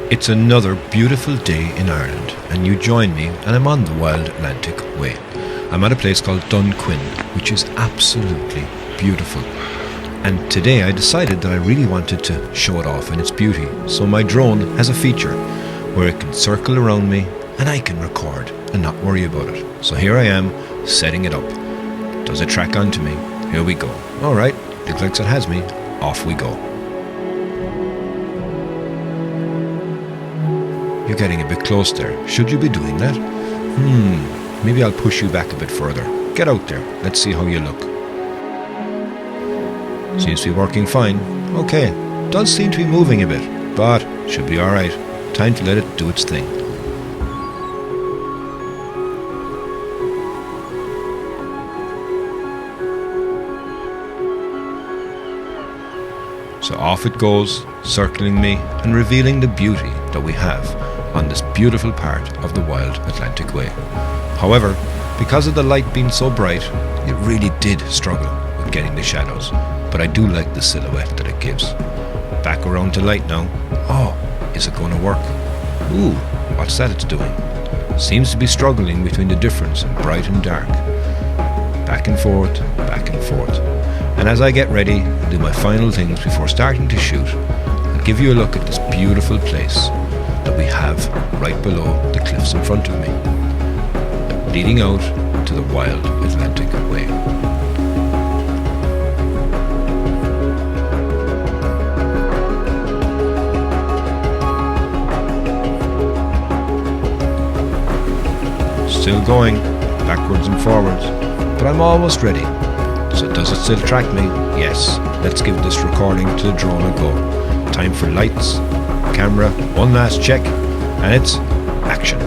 It's another beautiful day in Ireland, and you join me, and I'm on the Wild Atlantic Way. I'm at a place called Dunquin, which is absolutely beautiful. And today I decided that I really wanted to show it off in its beauty, so my drone has a feature where it can circle around me and I can record and not worry about it. So here I am, setting it up. Does it track onto me? Here we go. Alright, looks like it has me. Off we go. You're getting a bit close there. Should you be doing that? Maybe I'll push you back a bit further. Get out there. Let's see how you look. Seems to be working fine. Okay, does seem to be moving a bit, but should be alright. Time to let it do its thing. So off it goes, circling me and revealing the beauty that we have on this beautiful part of the Wild Atlantic Way. However, because of the light being so bright, it really did struggle with getting the shadows, but I do like the silhouette that it gives. Back around to light now. Oh, is it going to work? Ooh, what's that it's doing? Seems to be struggling between the difference in bright and dark. Back and forth, back and forth. And as I get ready and do my final things before starting to shoot, I'll give you a look at this beautiful place that we have right below the cliffs in front of me, leading out to the Wild Atlantic Way. Still going, backwards and forwards, but I'm almost ready. So does it still track me? Yes. Let's give this recording to the drone a go. Time for lights, camera, one last check, and it's action.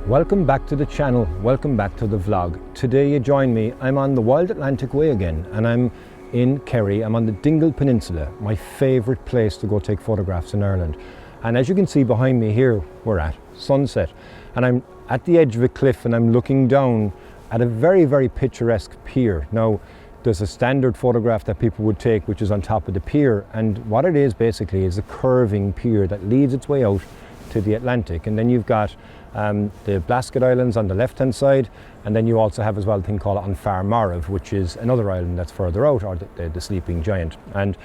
Welcome back to the channel, welcome back to the vlog. Today you join me, I'm on the Wild Atlantic Way again, and I'm in Kerry. I'm on the Dingle Peninsula, my favourite place to go take photographs in Ireland. And as you can see behind me here, we're at sunset. And I'm at the edge of a cliff and I'm looking down at a very, very picturesque pier. Now, there's a standard photograph that people would take which is on top of the pier, and what it is basically is a curving pier that leads its way out to the Atlantic. And then you've got the Blasket Islands on the left hand side, and then you also have as well a thing called Manfrotto, which is another island that's further out, or the Sleeping Giant. And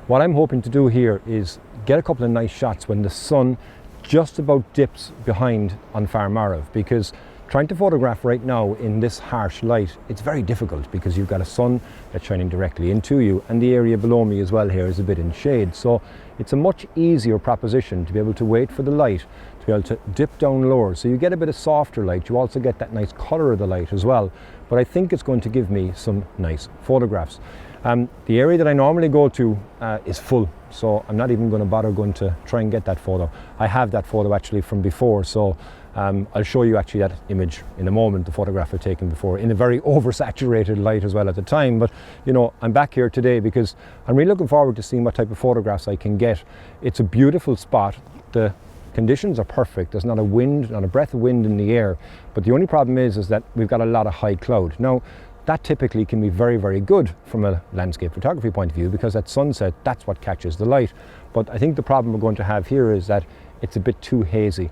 what I'm hoping to do here is get a couple of nice shots when the sun just about dips behind Manfrotto, because trying to photograph right now in this harsh light, it's very difficult because you've got a sun that's shining directly into you, and the area below me as well here is a bit in shade. So it's a much easier proposition to be able to wait for the light to be able to dip down lower. So you get a bit of softer light, you also get that nice colour of the light as well. But I think it's going to give me some nice photographs. The area that I normally go to is full, so I'm not even going to bother going to try and get that photo. I have that photo actually from before, so I'll show you actually that image in a moment, the photograph I've taken before, in a very oversaturated light as well at the time. But you know, I'm back here today because I'm really looking forward to seeing what type of photographs I can get. It's a beautiful spot. The conditions are perfect. There's not a wind, not a breath of wind in the air, but the only problem is that we've got a lot of high cloud. Now, that typically can be very, very good from a landscape photography point of view, because at sunset, that's what catches the light. But I think the problem we're going to have here is that it's a bit too hazy.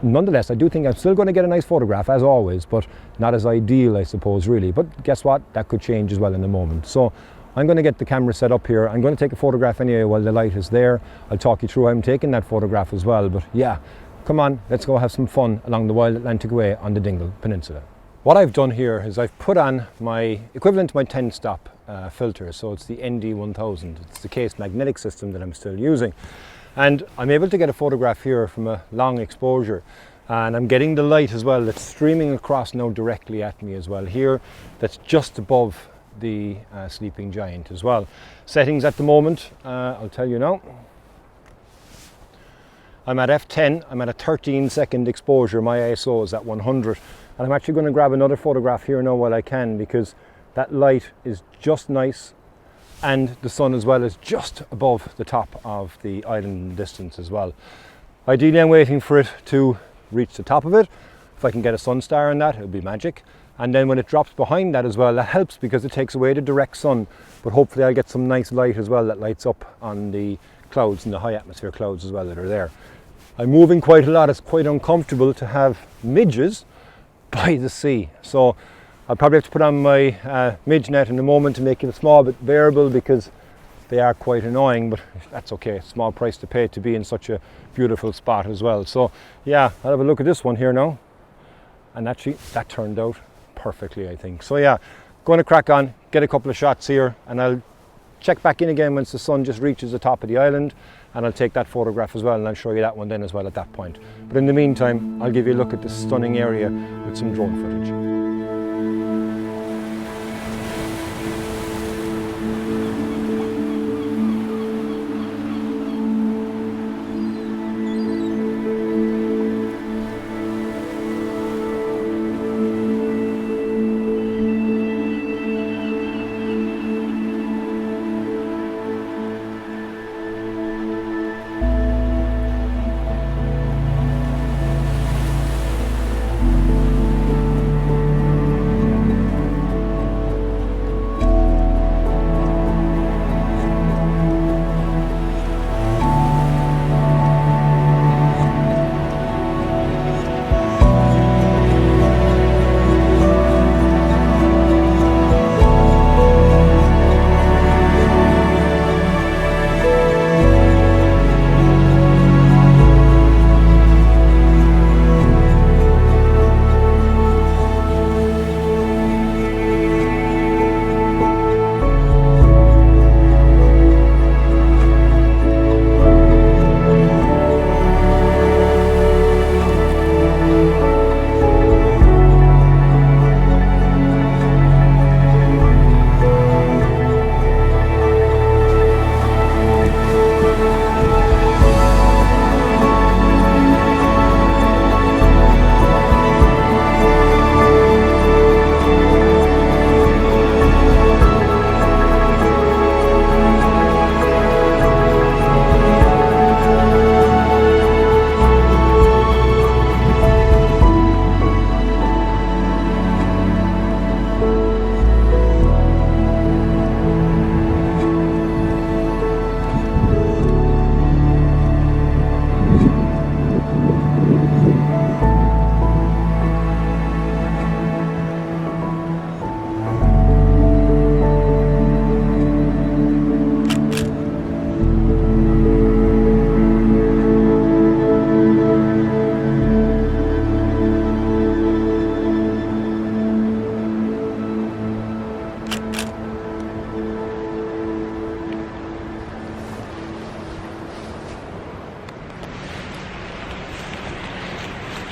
Nonetheless, I do think I'm still going to get a nice photograph as always, but not as ideal, I suppose, really. But guess what? That could change as well in a moment. So I'm going to get the camera set up here. I'm going to take a photograph anyway while the light is there. I'll talk you through how I'm taking that photograph as well. But yeah, come on, let's go have some fun along the Wild Atlantic Way on the Dingle Peninsula. What I've done here is I've put on my equivalent to my 10-stop filter. So it's the ND1000. It's the case magnetic system that I'm still using. And I'm able to get a photograph here from a long exposure, and I'm getting the light as well that's streaming across now directly at me as well here, that's just above the Sleeping Giant as well. Settings at the moment, I'll tell you now. I'm at f10, I'm at a 13-second exposure, my ISO is at 100, and I'm actually going to grab another photograph here now while I can, because that light is just nice. And the sun as well is just above the top of the island distance as well. Ideally I'm waiting for it to reach the top of it. If I can get a sun star on that, it would be magic. And then when it drops behind that as well, that helps because it takes away the direct sun, but hopefully I'll get some nice light as well that lights up on the clouds and the high atmosphere clouds as well that are there. I'm moving quite a lot. It's quite uncomfortable to have midges by the sea, so I'll probably have to put on my midge net in a moment to make it a small bit variable, because they are quite annoying, but that's okay. Small price to pay to be in such a beautiful spot as well. So yeah, I'll have a look at this one here now, and actually that turned out perfectly, I think. So yeah, going to crack on, get a couple of shots here, and I'll check back in again once the sun just reaches the top of the island, and I'll take that photograph as well, and I'll show you that one then as well at that point. But in the meantime, I'll give you a look at this stunning area with some drone footage.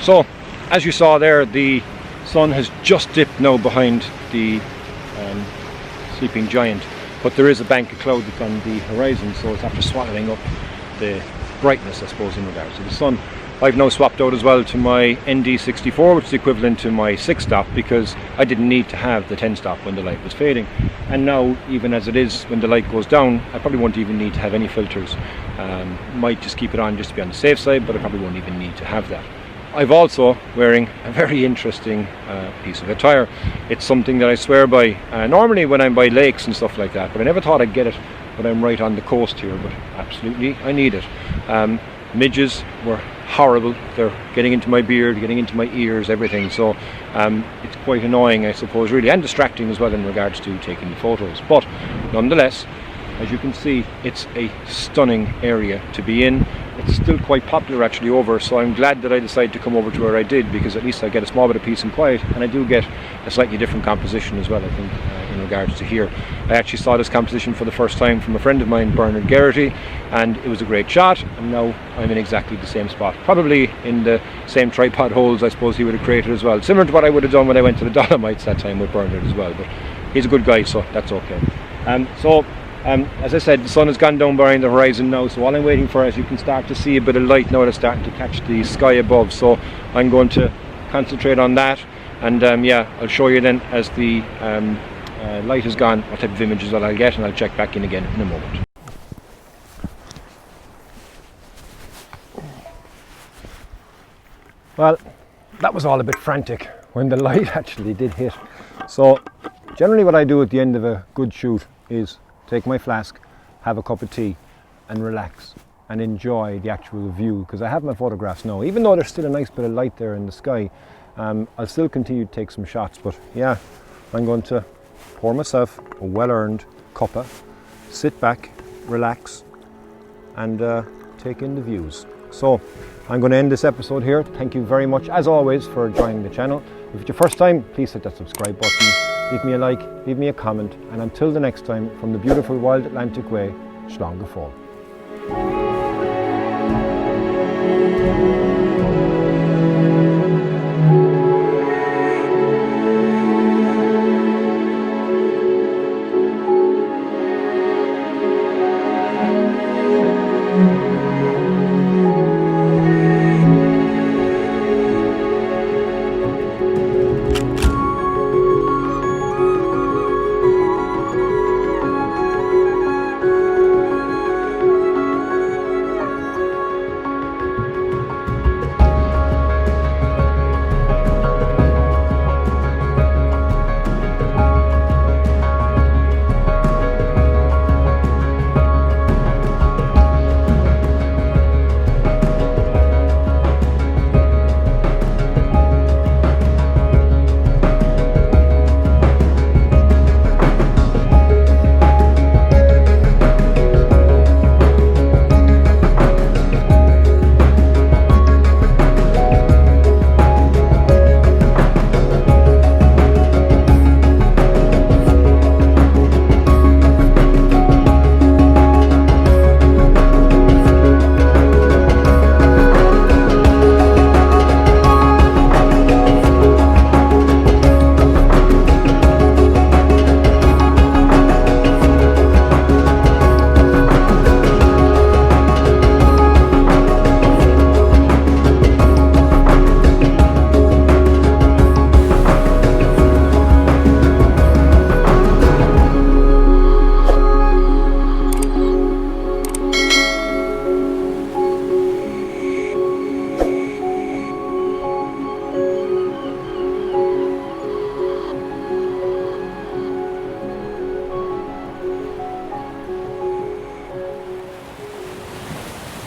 So, as you saw there, the sun has just dipped now behind the sleeping giant, but there is a bank of cloud that's on the horizon, so it's after swallowing up the brightness, I suppose, in regards to the sun. I've now swapped out as well to my ND64, which is equivalent to my 6-stop, because I didn't need to have the 10-stop when the light was fading. And now, even as it is, when the light goes down, I probably won't even need to have any filters. Might just keep it on just to be on the safe side, but I probably won't even need to have that. I've also wearing a very interesting piece of attire. It's something that I swear by normally when I'm by lakes and stuff like that, but I never thought I'd get it when I'm right on the coast here, but absolutely I need it. Midges were horrible. They're getting into my beard, getting into my ears, everything, so it's quite annoying, I suppose, really, and distracting as well in regards to taking the photos. But nonetheless, as you can see, it's a stunning area to be in. It's still quite popular actually over, so I'm glad that I decided to come over to where I did, because at least I get a small bit of peace and quiet, and I do get a slightly different composition as well, I think, in regards to here. I actually saw this composition for the first time from a friend of mine, Bernard Garrity, and it was a great shot, and now I'm in exactly the same spot, probably in the same tripod holes I suppose he would have created as well, similar to what I would have done when I went to the Dolomites that time with Bernard as well, but he's a good guy, so that's okay. As I said, the sun has gone down behind the horizon now, so all I'm waiting for is you can start to see a bit of light now that's starting to catch the sky above, so I'm going to concentrate on that, and yeah, I'll show you then as the light is gone what type of images that I'll get, and I'll check back in again in a moment. Well, that was all a bit frantic when the light actually did hit. So generally what I do at the end of a good shoot is take my flask, have a cup of tea and relax and enjoy the actual view, because I have my photographs now. Even though there's still a nice bit of light there in the sky, I'll still continue to take some shots. But yeah, I'm going to pour myself a well-earned cuppa, sit back, relax and take in the views. So I'm going to end this episode here. Thank you very much as always for joining the channel. If it's your first time, please hit that subscribe button, leave me a like, leave me a comment, and until the next time, from the beautiful Wild Atlantic Way, Slán go fóill.